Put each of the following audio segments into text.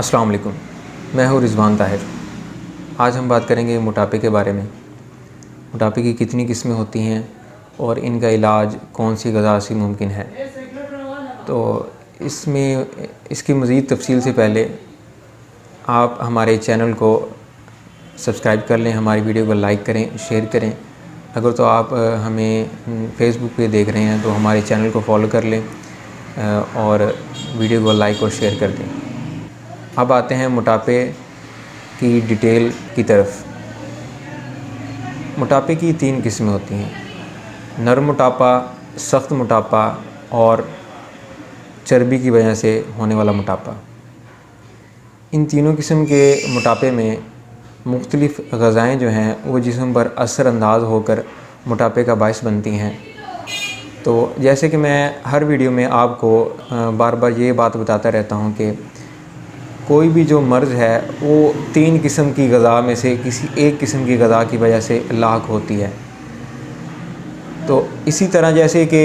السلام علیکم، میں ہوں رضوان طاہر۔ آج ہم بات کریں گے موٹاپے کے بارے میں۔ موٹاپے کی کتنی قسمیں ہوتی ہیں اور ان کا علاج کون سی غذا سے ممکن ہے۔ تو اس کی مزید تفصیل سے پہلے آپ ہمارے چینل کو سبسکرائب کر لیں، ہماری ویڈیو کو لائک کریں، شیئر کریں۔ اگر تو آپ ہمیں فیس بک پہ دیکھ رہے ہیں تو ہمارے چینل کو فالو کر لیں اور ویڈیو کو لائک اور شیئر کر دیں۔ اب آتے ہیں موٹاپے کی ڈیٹیل کی طرف۔ موٹاپے کی 3 قسمیں ہوتی ہیں: نرم موٹاپا، سخت موٹاپا اور چربی کی وجہ سے ہونے والا موٹاپا۔ ان تینوں قسم کے موٹاپے میں مختلف غذائیں جو ہیں وہ جسم پر اثر انداز ہو کر موٹاپے کا باعث بنتی ہیں۔ تو جیسے کہ میں ہر ویڈیو میں آپ کو بار بار یہ بات بتاتا رہتا ہوں کہ کوئی بھی جو مرض ہے وہ 3 قسم کی غذا میں سے کسی ایک قسم کی غذا کی وجہ سے لاحق ہوتی ہے۔ تو اسی طرح جیسے کہ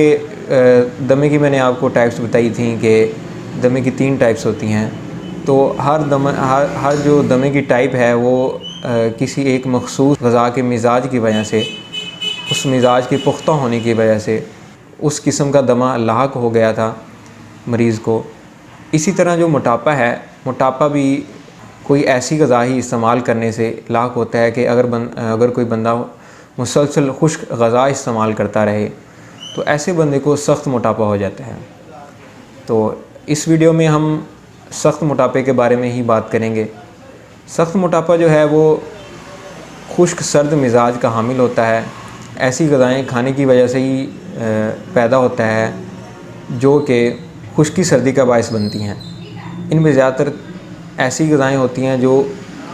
دمے کی میں نے آپ کو ٹائپس بتائی تھیں کہ دمے کی 3 ٹائپس ہوتی ہیں۔ تو ہر جو دمے کی ٹائپ ہے وہ کسی ایک مخصوص غذا کے مزاج کی وجہ سے، اس مزاج کے پختہ ہونے کی وجہ سے اس قسم کا دمہ لاحق ہو گیا تھا مریض کو۔ اسی طرح جو موٹاپا ہے، موٹاپا بھی کوئی ایسی غذا ہی استعمال کرنے سے لاحق ہوتا ہے کہ اگر کوئی بندہ مسلسل خشک غذا استعمال کرتا رہے تو ایسے بندے کو سخت موٹاپا ہو جاتا ہے۔ تو اس ویڈیو میں ہم سخت موٹاپے کے بارے میں ہی بات کریں گے۔ سخت موٹاپا جو ہے وہ خشک سرد مزاج کا حامل ہوتا ہے۔ ایسی غذائیں کھانے کی وجہ سے ہی پیدا ہوتا ہے جو کہ خشکی سردی کا باعث بنتی ہیں۔ ان میں زیادہ تر ایسی غذائیں ہوتی ہیں جو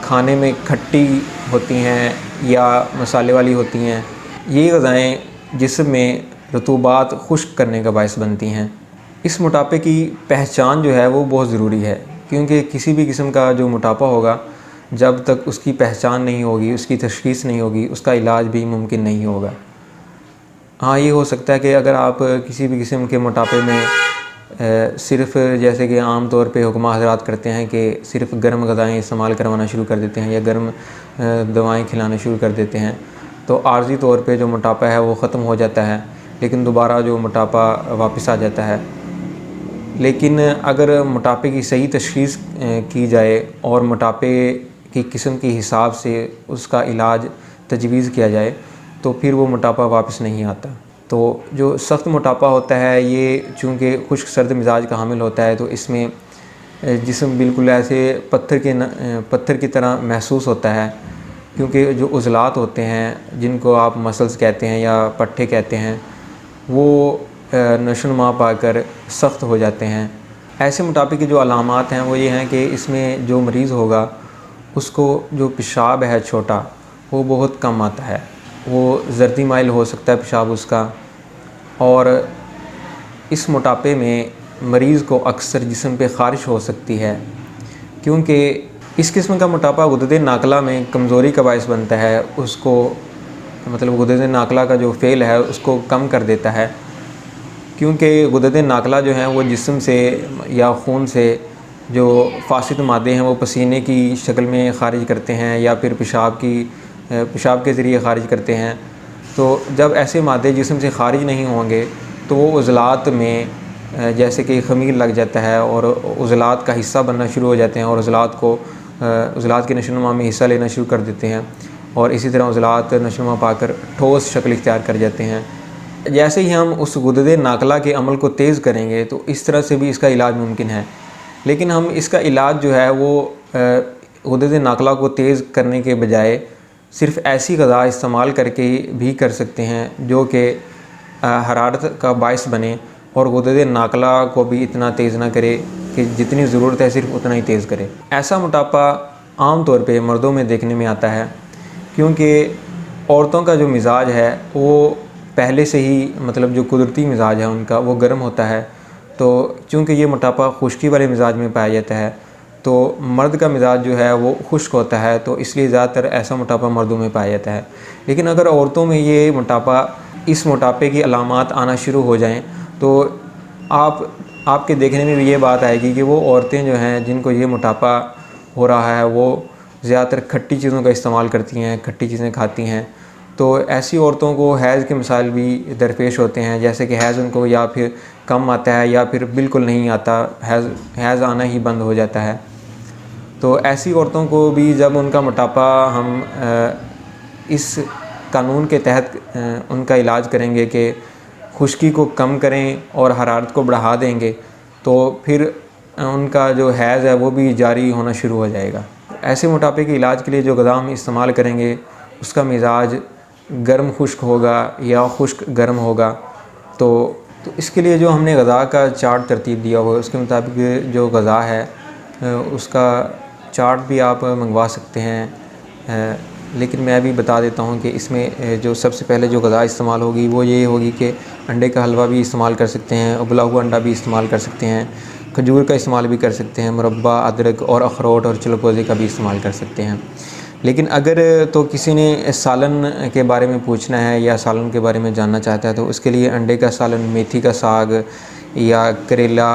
کھانے میں کھٹی ہوتی ہیں یا مسالے والی ہوتی ہیں۔ یہ غذائیں جسم میں رطوبات خشک کرنے کا باعث بنتی ہیں۔ اس موٹاپے کی پہچان جو ہے وہ بہت ضروری ہے، کیونکہ کسی بھی قسم کا جو موٹاپا ہوگا جب تک اس کی پہچان نہیں ہوگی، اس کی تشخیص نہیں ہوگی، اس کا علاج بھی ممکن نہیں ہوگا۔ ہاں، یہ ہو سکتا ہے کہ اگر آپ کسی بھی قسم کے موٹاپے میں صرف جیسے کہ عام طور پہ حکماء حضرات کرتے ہیں کہ صرف گرم غذائیں استعمال کروانا شروع کر دیتے ہیں یا گرم دوائیں کھلانا شروع کر دیتے ہیں تو عارضی طور پہ جو موٹاپا ہے وہ ختم ہو جاتا ہے، لیکن دوبارہ جو موٹاپا واپس آ جاتا ہے۔ لیکن اگر موٹاپے کی صحیح تشخیص کی جائے اور موٹاپے کی قسم کے حساب سے اس کا علاج تجویز کیا جائے تو پھر وہ موٹاپا واپس نہیں آتا۔ تو جو سخت موٹاپا ہوتا ہے یہ چونکہ خشک سرد مزاج کا حامل ہوتا ہے تو اس میں جسم بالکل ایسے پتھر کی طرح محسوس ہوتا ہے، کیونکہ جو عضلات ہوتے ہیں جن کو آپ مسلز کہتے ہیں یا پٹھے کہتے ہیں وہ نشو و نما پا کر سخت ہو جاتے ہیں۔ ایسے موٹاپے کی جو علامات ہیں وہ یہ ہیں کہ اس میں جو مریض ہوگا اس کو جو پیشاب ہے چھوٹا وہ بہت کم آتا ہے، وہ زردی مائل ہو سکتا ہے پیشاب اس کا، اور اس موٹاپے میں مریض کو اکثر جسم پہ خارش ہو سکتی ہے، کیونکہ اس قسم کا موٹاپا غدد ناقلہ میں کمزوری کا باعث بنتا ہے۔ اس کو غدد ناقلہ کا جو فعل ہے اس کو کم کر دیتا ہے، کیونکہ غدد ناقلہ جو ہیں وہ جسم سے یا خون سے جو فاسد مادے ہیں وہ پسینے کی شکل میں خارج کرتے ہیں یا پھر پیشاب کے ذریعے خارج کرتے ہیں۔ تو جب ایسے مادے جسم سے خارج نہیں ہوں گے تو وہ عضلات میں جیسے کہ خمیر لگ جاتا ہے اور عضلات کا حصہ بننا شروع ہو جاتے ہیں اور عضلات کے نشو و نما میں حصہ لینا شروع کر دیتے ہیں، اور اسی طرح عضلات نشو و نما پا کر ٹھوس شکل اختیار کر جاتے ہیں۔ جیسے ہی ہم اس غدد ناقلہ کے عمل کو تیز کریں گے تو اس طرح سے بھی اس کا علاج ممکن ہے، لیکن ہم اس کا علاج جو ہے وہ غدد ناقلہ کو تیز کرنے کے بجائے صرف ایسی غذا استعمال کر کے بھی کر سکتے ہیں جو کہ حرارت کا باعث بنے اور غدد ناقلہ کو بھی اتنا تیز نہ کرے کہ جتنی ضرورت ہے صرف اتنا ہی تیز کرے۔ ایسا موٹاپا عام طور پہ مردوں میں دیکھنے میں آتا ہے، کیونکہ عورتوں کا جو مزاج ہے وہ پہلے سے ہی جو قدرتی مزاج ہے ان کا وہ گرم ہوتا ہے، تو چونکہ یہ موٹاپا خشکی والے مزاج میں پایا جاتا ہے تو مرد کا مزاج جو ہے وہ خشک ہوتا ہے، تو اس لیے زیادہ تر ایسا موٹاپا مردوں میں پایا جاتا ہے۔ لیکن اگر عورتوں میں یہ اس موٹاپے کی علامات آنا شروع ہو جائیں تو آپ کے دیکھنے میں بھی یہ بات آئے گی کہ وہ عورتیں جو ہیں جن کو یہ موٹاپا ہو رہا ہے وہ زیادہ تر کھٹی چیزوں کا استعمال کرتی ہیں، کھٹی چیزیں کھاتی ہیں، تو ایسی عورتوں کو حیض کے مسائل بھی درپیش ہوتے ہیں، جیسے کہ حیض ان کو یا پھر کم آتا ہے یا پھر بالکل نہیں آتا، حیض آنا ہی بند ہو جاتا ہے۔ تو ایسی عورتوں کو بھی جب ان کا موٹاپا ہم اس قانون کے تحت ان کا علاج کریں گے کہ خشکی کو کم کریں اور حرارت کو بڑھا دیں گے، تو پھر ان کا جو حیض ہے وہ بھی جاری ہونا شروع ہو جائے گا۔ ایسے موٹاپے کے علاج کے لیے جو غذا ہم استعمال کریں گے اس کا مزاج گرم خشک ہوگا یا خشک گرم ہوگا، تو اس کے لیے جو ہم نے غذا کا چارٹ ترتیب دیا ہوا ہے اس کے مطابق جو غذا ہے اس کا چارٹ بھی آپ منگوا سکتے ہیں، لیکن میں بھی بتا دیتا ہوں کہ اس میں جو سب سے پہلے جو غذا استعمال ہوگی وہ یہ ہوگی کہ انڈے کا حلوہ بھی استعمال کر سکتے ہیں، ابلا ہوا انڈا بھی استعمال کر سکتے ہیں، کھجور کا استعمال بھی کر سکتے ہیں، مربہ، ادرک اور اخروٹ اور چلوپوزے کا بھی استعمال کر سکتے ہیں۔ لیکن اگر تو کسی نے سالن کے بارے میں پوچھنا ہے یا سالن کے بارے میں جاننا چاہتا ہے تو اس کے لیے انڈے کا سالن، میتھی کا ساگ یا کریلا،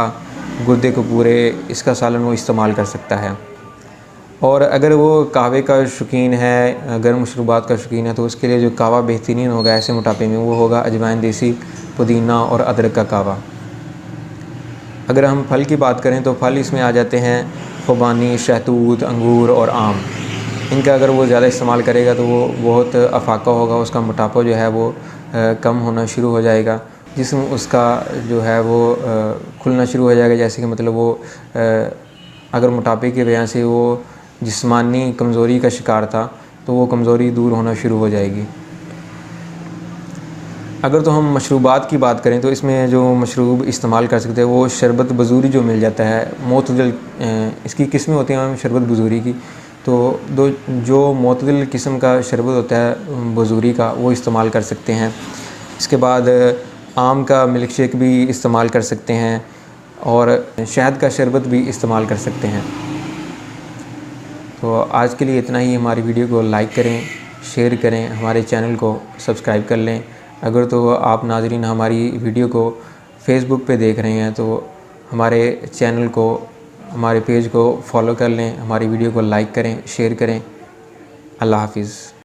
گردے کے پورے، اس کا سالن وہ استعمال کر سکتا ہے۔ اور اگر وہ قہوے کا شوقین ہے، گرم مشروبات کا شوقین ہے، تو اس کے لیے جو قہوہ بہترین ہوگا ایسے موٹاپے میں وہ ہوگا اجوائن دیسی، پودینہ اور ادرک کا قہوہ۔ اگر ہم پھل کی بات کریں تو پھل اس میں آ جاتے ہیں خوبانی، شہتوت، انگور اور آم۔ ان کا اگر وہ زیادہ استعمال کرے گا تو وہ بہت افاقہ ہوگا، اس کا موٹاپا جو ہے وہ کم ہونا شروع ہو جائے گا، جسم اس کا جو ہے وہ کھلنا شروع ہو جائے گا، جیسے کہ مطلب وہ اگر موٹاپے کی وجہ سے وہ جسمانی کمزوری کا شکار تھا تو وہ کمزوری دور ہونا شروع ہو جائے گی۔ اگر تو ہم مشروبات کی بات کریں تو اس میں جو مشروب استعمال کر سکتے ہیں وہ شربت بزوری جو مل جاتا ہے، معتدل اس کی قسمیں ہوتی ہیں شربت بزوری کی، تو جو معتدل قسم کا شربت ہوتا ہے بزوری کا وہ استعمال کر سکتے ہیں۔ اس کے بعد آم کا ملک شیک بھی استعمال کر سکتے ہیں اور شہد کا شربت بھی استعمال کر سکتے ہیں۔ تو آج کے لیے اتنا ہی۔ ہماری ویڈیو کو لائک کریں، شیئر کریں، ہمارے چینل کو سبسکرائب کر لیں۔ اگر تو آپ ناظرین ہماری ویڈیو کو فیس بک پہ دیکھ رہے ہیں تو ہمارے چینل کو، ہمارے پیج کو فالو کر لیں، ہماری ویڈیو کو لائک کریں، شیئر کریں۔ اللہ حافظ۔